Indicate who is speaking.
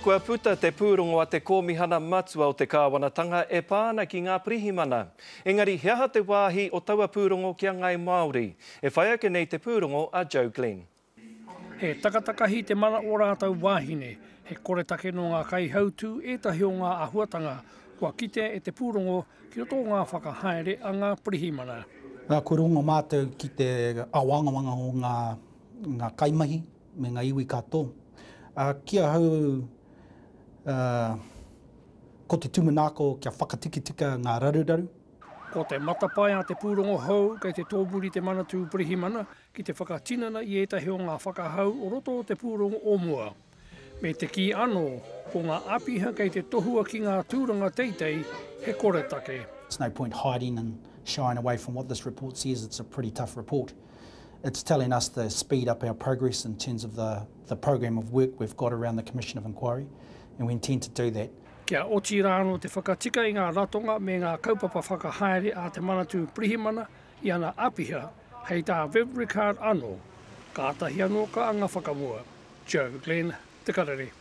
Speaker 1: Kua puta te pūrongo a te kōmihana matua o te kāwanatanga e pāna ki ngā pirihimana. Engari, he aha te wāhi o taua pūrongo kia ngai Māori. E whai ake nei te pūrongo a Joe Glenn.
Speaker 2: He takatakahi te mana o rātau wāhine, he kore take no ngā kai hautu e tahi o ngā ahuatanga, kua kite e te pūrongo ki roto ngā whakahaere a ngā pirihimana.
Speaker 3: Ngā kurongo mātou ki te awangawanga o ngā kaimahi me ngā iwi katoa. Kia hau ko te tumanako kia whakatikitika ngā raruraru.
Speaker 2: Ko te matapai a te pūrongo hau kei te tōpuri te manatū pirihimana ki te whakatinana i etahi o ngā whakahau o roto o te pūrongo o mua. Me te ki anō, ko ngā apiha kei te tohua ki ngā tūranga teitei he kore take.
Speaker 3: It's no point hiding and shying away from what this report says. It's a pretty tough report. It's telling us to speed up our progress in terms of the program of work we've got around the Commission of Inquiry, and we intend to do that.
Speaker 2: Kia oti rāno te whakatika i ngā ratonga me ngā kaupapa whakahaere a te manatū pirihimana i ana apiha hei tā Beverly Card anō. Ka atahi anō ka anga whakamua. Joe Glenn, Te Karere.